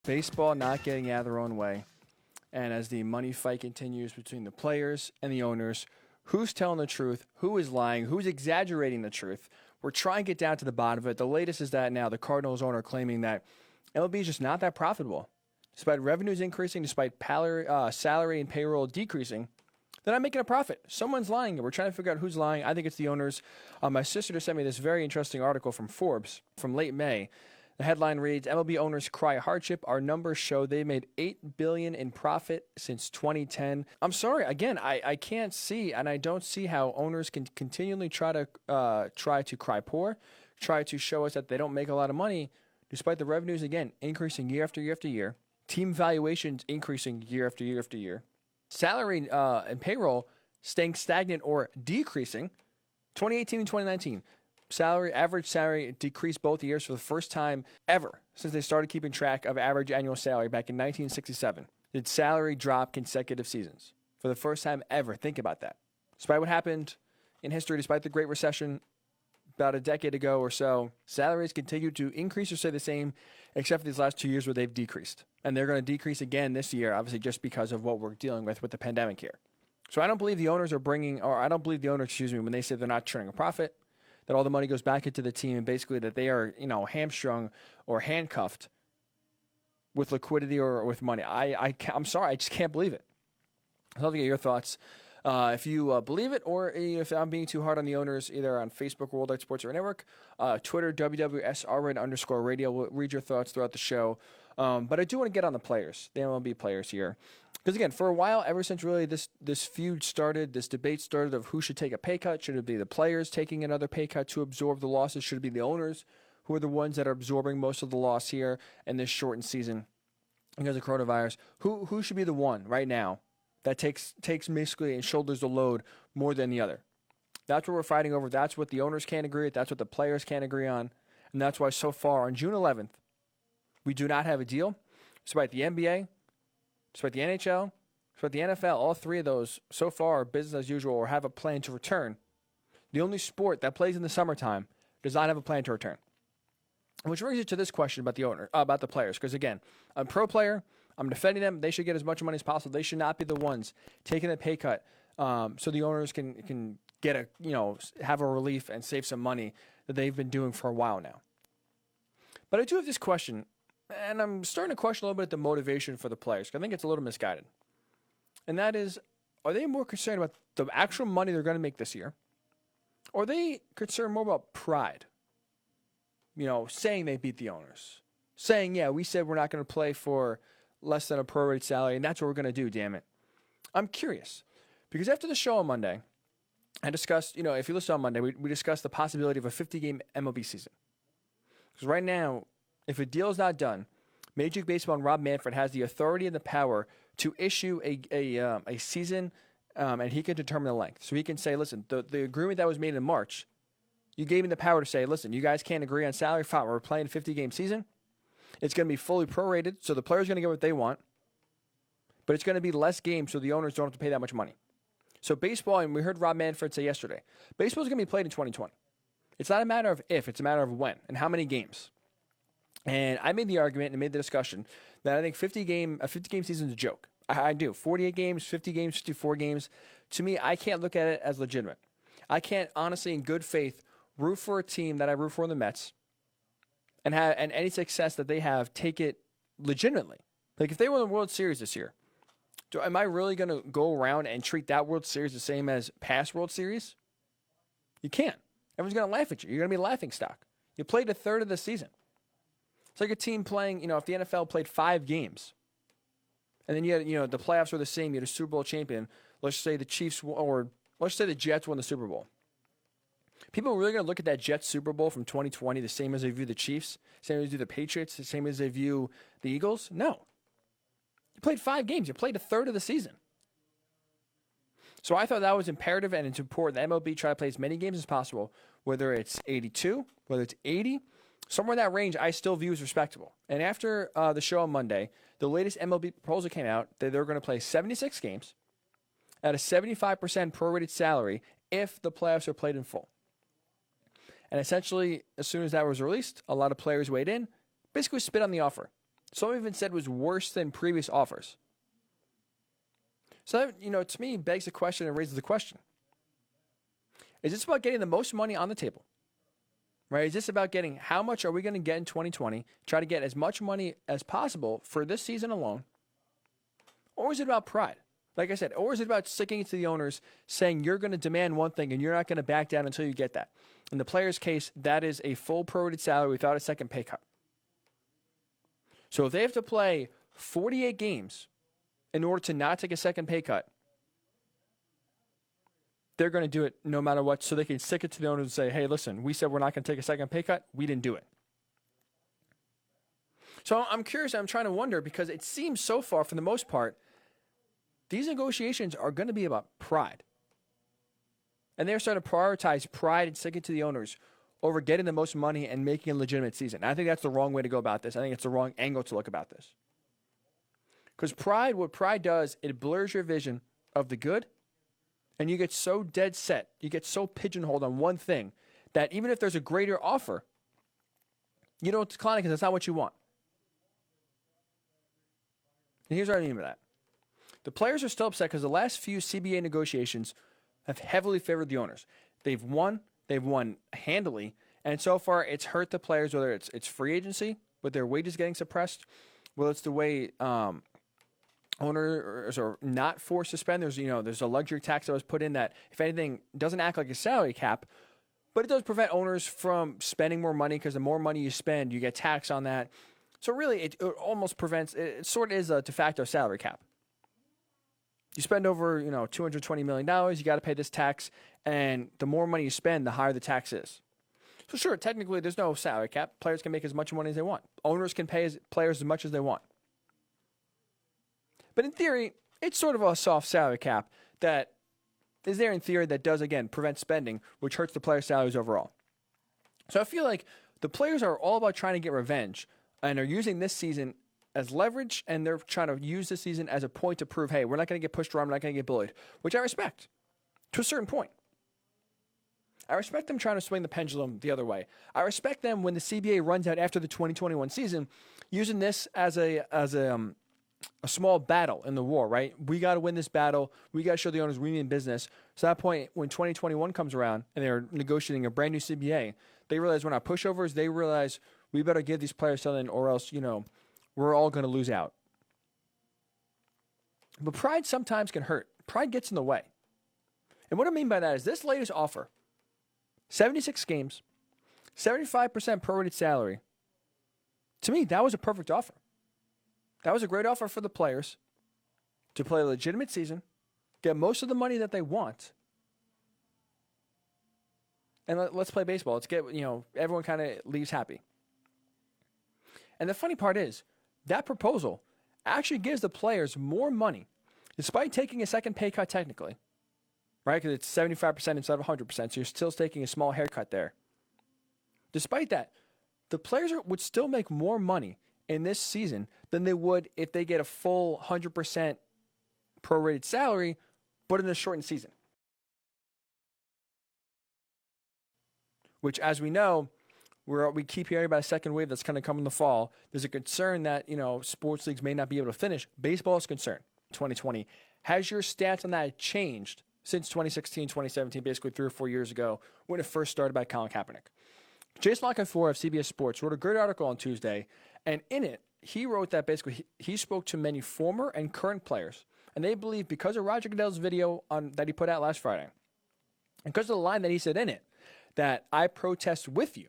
Baseball not getting out of their own way. And as the money fight continues between the players and the owners, who's telling the truth, who is lying, who's exaggerating the truth? We're trying to get down to the bottom of it. The latest is that now the Cardinals owner claiming that MLB is just not that profitable. Despite revenues increasing, despite salary and payroll decreasing, they're not making a profit. Someone's lying, and we're trying to figure out who's lying. I think it's the owners. My sister just sent me this very interesting article from Forbes from late May. The headline reads, MLB owners cry hardship. Our numbers show they made $8 billion in profit since 2010. I'm sorry, again, I can't see, and I don't see how owners can continually try to cry poor, try to show us that they don't make a lot of money, despite the revenues, again, increasing year after year after year. Team valuations increasing year after year after year. Salary and payroll staying stagnant or decreasing. 2018 and 2019. Average salary decreased both years for the first time ever since they started keeping track of average annual salary back in 1967. Did salary drop consecutive seasons for the first time ever? Think about that. Despite what happened in history, despite the Great Recession about a decade ago or so, salaries continue to increase or stay the same, except for these last 2 years where they've decreased. And they're going to decrease again this year, obviously just because of what we're dealing with the pandemic here. So I don't believe the owners when they say they're not turning a profit, that all the money goes back into the team, and basically that they are, hamstrung or handcuffed with liquidity or with money. I'm sorry, I just can't believe it. I'd love to get your thoughts. If you believe it, or if I'm being too hard on the owners, either on Facebook, Worldwide Sports or Network, Twitter, WWSRN_radio. We'll read your thoughts throughout the show. But I do want to get on the players, the MLB players here. Because, again, for a while, ever since really this feud started, this debate started of who should take a pay cut. Should it be the players taking another pay cut to absorb the losses? Should it be the owners who are the ones that are absorbing most of the loss here in this shortened season because of coronavirus? Who should be the one right now that takes basically and shoulders the load more than the other? That's what we're fighting over. That's what the owners can't agree with. That's what the players can't agree on. And that's why so far on June 11th, we do not have a deal. Despite the NBA, despite the NHL, despite the NFL, all three of those so far are business as usual or have a plan to return. The only sport that plays in the summertime does not have a plan to return. Which brings you to this question about the players. Because again, I'm a pro player. I'm defending them. They should get as much money as possible. They should not be the ones taking the pay cut, so the owners can get have a relief and save some money that they've been doing for a while now. But I do have this question, and I'm starting to question a little bit the motivation for the players, because I think it's a little misguided. And that is, are they more concerned about the actual money they're going to make this year? Or are they concerned more about pride? Saying they beat the owners. Saying, yeah, we said we're not going to play for less than a prorated salary, and that's what we're going to do, damn it. I'm curious. Because after the show on Monday, I discussed, if you listen on Monday, we discussed the possibility of a 50-game MLB season. Because right now, if a deal is not done, Major League Baseball and Rob Manfred has the authority and the power to issue a season, and he can determine the length. So he can say, listen, the agreement that was made in March, you gave me the power to say, listen, you guys can't agree on salary, fine, we're playing a 50-game season. It's going to be fully prorated, so the players are going to get what they want, but it's going to be less games so the owners don't have to pay that much money. So baseball, and we heard Rob Manfred say yesterday, baseball is going to be played in 2020. It's not a matter of if, it's a matter of when and how many games. And I made the argument and made the discussion that I think a 50-game season is a joke. I do. 48 games, 50 games, 54 games. To me, I can't look at it as legitimate. I can't honestly, in good faith, root for a team that I root for in the Mets and any success that they have, take it legitimately. Like if they won the World Series this year, am I really going to go around and treat that World Series the same as past World Series? You can't. Everyone's going to laugh at you. You're going to be a laughing stock. You played a third of the season. It's like a team playing, if the NFL played 5 games, and then you had, the playoffs were the same, you had a Super Bowl champion, let's say the Chiefs, or let's say the Jets won the Super Bowl. People are really going to look at that Jets Super Bowl from 2020 the same as they view the Chiefs, same as they view the Patriots, the same as they view the Eagles? No. You played 5 games. You played a third of the season. So I thought that was imperative, and it's important that MLB try to play as many games as possible, whether it's 82, whether it's 80, somewhere in that range I still view as respectable. And after the show on Monday, the latest MLB proposal came out that they're going to play 76 games at a 75% prorated salary if the playoffs are played in full. And essentially, as soon as that was released, a lot of players weighed in, basically spit on the offer. Some even said was worse than previous offers. So that, to me, begs the question and raises the question. Is this about getting the most money on the table? Right? Is this about getting how much are we going to get in 2020? Try to get as much money as possible for this season alone? Or is it about pride? Like I said, or is it about sticking it to the owners, saying you're going to demand one thing and you're not going to back down until you get that? In the player's case, that is a full prorated salary without a second pay cut. So if they have to play 48 games in order to not take a second pay cut, they're going to do it no matter what, so they can stick it to the owners and say, hey, listen, we said we're not going to take a second pay cut. We didn't do it. So I'm curious. I'm trying to wonder, because it seems so far, for the most part, these negotiations are going to be about pride. And they're starting to prioritize pride and stick it to the owners over getting the most money and making a legitimate season. I think that's the wrong way to go about this. I think it's the wrong angle to look about this. Because pride, what pride does, it blurs your vision of the good, and you get so dead set, you get so pigeonholed on one thing, that even if there's a greater offer, you don't decline it because that's not what you want. And here's what I mean by that. The players are still upset because the last few CBA negotiations have heavily favored the owners. They've won handily, and so far it's hurt the players, whether it's free agency, with their wages getting suppressed, whether it's the way owners are not forced to spend. There's a luxury tax that was put in that, if anything, doesn't act like a salary cap, but it does prevent owners from spending more money, because the more money you spend, you get tax on that. So really, it almost prevents, it sort of is a de facto salary cap. You spend over, $220 million, you got to pay this tax, and the more money you spend, the higher the tax is. So sure, technically there's no salary cap. Players can make as much money as they want. Owners can pay players as much as they want. But in theory, it's sort of a soft salary cap that is there in theory that does, again, prevent spending, which hurts the players' salaries overall. So I feel like the players are all about trying to get revenge and are using this season as leverage, and they're trying to use this season as a point to prove, hey, we're not going to get pushed around, we're not going to get bullied, which I respect to a certain point. I respect them trying to swing the pendulum the other way. I respect them when the CBA runs out after the 2021 season, using this as a small battle in the war, right? We got to win this battle. We got to show the owners we mean business. So at that point, when 2021 comes around and they're negotiating a brand new CBA, they realize we're not pushovers. They realize we better give these players something, or else, we're all going to lose out. But pride sometimes can hurt. Pride gets in the way. And what I mean by that is this latest offer, 76 games, 75% prorated salary. To me, that was a perfect offer. That was a great offer for the players to play a legitimate season, get most of the money that they want, and let's play baseball. Let's get, everyone kind of leaves happy. And the funny part is, that proposal actually gives the players more money, despite taking a second pay cut technically, right? Because it's 75% instead of 100%, so you're still taking a small haircut there. Despite that, the players would still make more money in this season than they would if they get a full 100% prorated salary, but in a shortened season. Which, as we know, we keep hearing about a second wave that's going to come in the fall. There's a concern that, sports leagues may not be able to finish. Baseball is concerned. 2020. Has your stance on that changed since 2016, 2017, basically 3 or 4 years ago, when it first started by Colin Kaepernick? Jason Lockenfor of CBS Sports wrote a great article on Tuesday, and in it, he wrote that basically he spoke to many former and current players, and they believe because of Roger Goodell's video that he put out last Friday, and because of the line that he said in it, that I protest with you.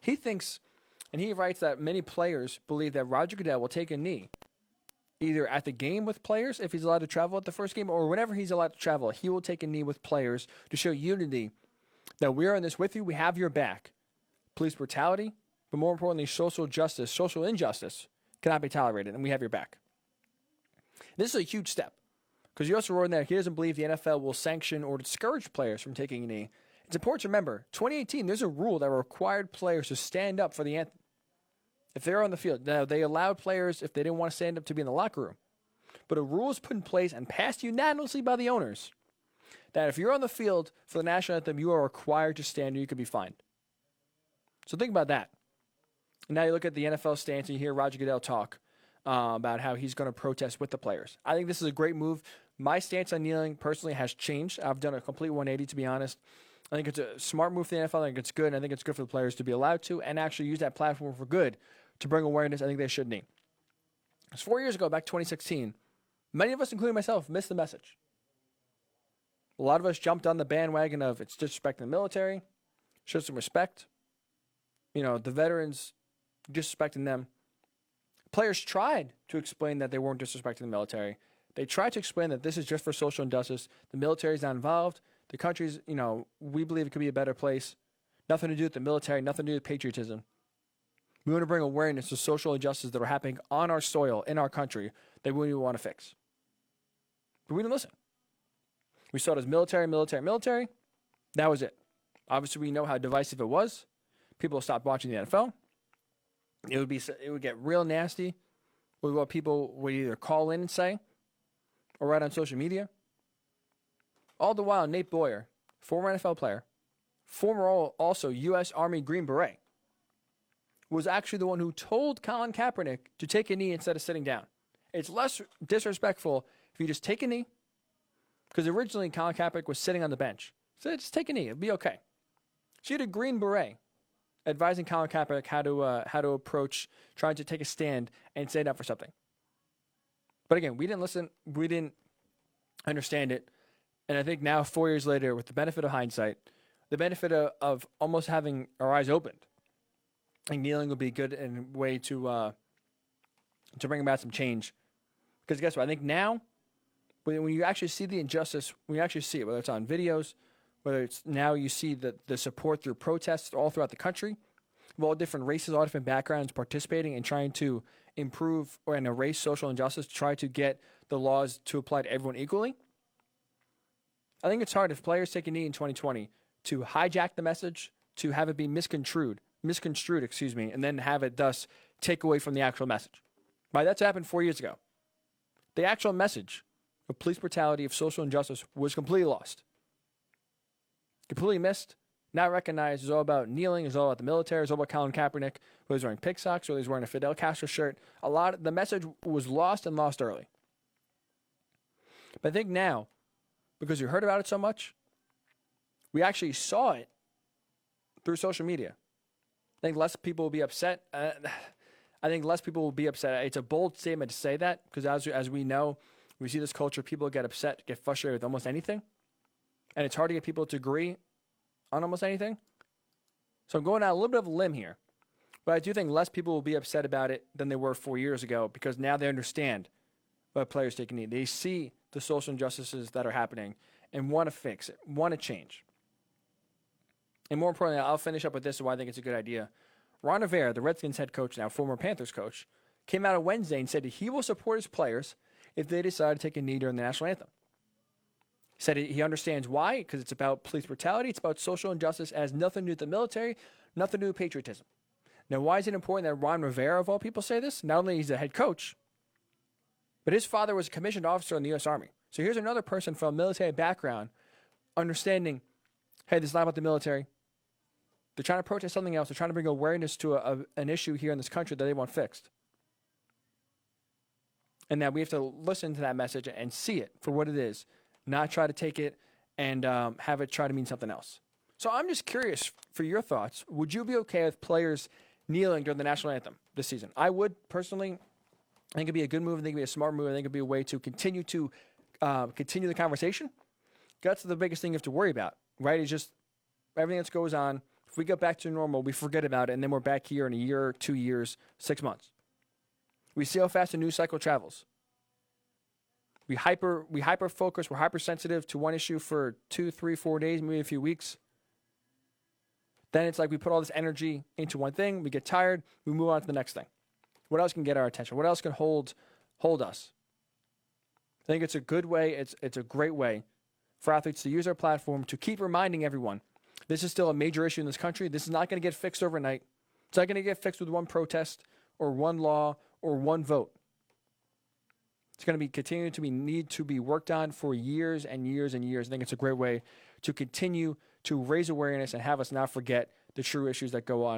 He thinks, and he writes that many players believe that Roger Goodell will take a knee either at the game with players, if he's allowed to travel at the first game, or whenever he's allowed to travel, he will take a knee with players to show unity, that we are in this with you, we have your back. Police brutality, but more importantly, social justice, social injustice cannot be tolerated, and we have your back. This is a huge step, because you also wrote in there, he doesn't believe the NFL will sanction or discourage players from taking a knee. It's important to remember, 2018, there's a rule that required players to stand up for the anthem if they're on the field. Now, they allowed players, if they didn't want to stand up, to be in the locker room. But a rule was put in place and passed unanimously by the owners that if you're on the field for the national anthem, you are required to stand or you could be fined. So think about that. And now you look at the NFL stance and you hear Roger Goodell talk about how he's going to protest with the players. I think this is a great move. My stance on kneeling personally has changed. I've done a complete 180, to be honest. I think it's a smart move for the NFL. I think it's good. And I think it's good for the players to be allowed to and actually use that platform for good to bring awareness. I think they should kneel. Because 4 years ago, back 2016, many of us, including myself, missed the message. A lot of us jumped on the bandwagon of it's disrespecting the military, show some respect. The veterans, disrespecting them. Players tried to explain that they weren't disrespecting the military. They tried to explain that this is just for social injustice. The military is not involved. The country's, we believe it could be a better place. Nothing to do with the military, nothing to do with patriotism. We want to bring awareness to social injustices that are happening on our soil, in our country, that we want to fix. But we didn't listen. We saw it as military. That was it. Obviously, we know how divisive it was. People stopped watching the NFL. It would get real nasty with what people would either call in and say or write on social media. All the while, Nate Boyer, former NFL player, former also U.S. Army Green Beret, was actually the one who told Colin Kaepernick to take a knee instead of sitting down. It's less disrespectful if you just take a knee, because originally Colin Kaepernick was sitting on the bench. So just take a knee, it'll be okay. She had a Green Beret advising Colin Kaepernick how to approach trying to take a stand and stand up for something. But again, we didn't listen. We didn't understand it. And I think now, 4 years later, with the benefit of hindsight, the benefit of almost having our eyes opened, I think kneeling would be good in a way to bring about some change. Because guess what? I think now, when you actually see the injustice, when you actually see it, whether it's on videos, whether it's now you see the support through protests all throughout the country, of all different races, all different backgrounds participating and trying to improve and erase social injustice, try to get the laws to apply to everyone equally. I think it's hard if players take a knee in 2020 to hijack the message, to have it be misconstrued, and then have it thus take away from the actual message. Right? That's happened 4 years ago. The actual message of police brutality, of social injustice, was completely lost. Completely missed, not recognized. It's all about kneeling. It's all about the military. It's all about Colin Kaepernick, who was wearing pig socks, or he's wearing a Fidel Castro shirt. The message was lost and lost early. But I think now, because you heard about it so much, we actually saw it through social media. I think less people will be upset. It's a bold statement to say that, because as we know, we see this culture, people get upset, get frustrated with almost anything. And it's hard to get people to agree on almost anything. So I'm going out a little bit of a limb here. But I do think less people will be upset about it than they were 4 years ago, because now they understand what players take a knee. They see the social injustices that are happening and want to fix it, want to change. And more importantly, I'll finish up with this, why I think it's a good idea. Ron Rivera, the Redskins head coach now, former Panthers coach, came out on Wednesday and said that he will support his players if they decide to take a knee during the National Anthem. He said he understands why, because it's about police brutality, it's about social injustice, it has nothing to do with the military, nothing to do with patriotism. Now, why is it important that Ron Rivera, of all people, say this? Not only is he a head coach, but his father was a commissioned officer in the U.S. Army. So here's another person from a military background understanding, hey, this is not about the military. They're trying to protest something else. They're trying to bring awareness to an issue here in this country that they want fixed. And that we have to listen to that message and see it for what it is, not try to take it and have it try to mean something else. So I'm just curious for your thoughts. Would you be okay with players kneeling during the National Anthem this season? I would, personally. I think it'd be a good move. I think it'd be a smart move. I think it'd be a way to continue the conversation. That's the biggest thing you have to worry about, right? It's just everything that goes on. If we get back to normal, we forget about it, and then we're back here in a year, 2 years, 6 months. We see how fast the news cycle travels. We hyper focus. We're hypersensitive to one issue for 2, 3, 4 days, maybe a few weeks. Then it's like we put all this energy into one thing. We get tired. We move on to the next thing. What else can get our attention? What else can hold us? I think it's a good way. It's a great way for athletes to use their platform to keep reminding everyone this is still a major issue in this country. This is not going to get fixed overnight. It's not going to get fixed with one protest or one law or one vote. It's going to be continuing to need to be worked on for years and years and years. I think it's a great way to continue to raise awareness and have us not forget the true issues that go on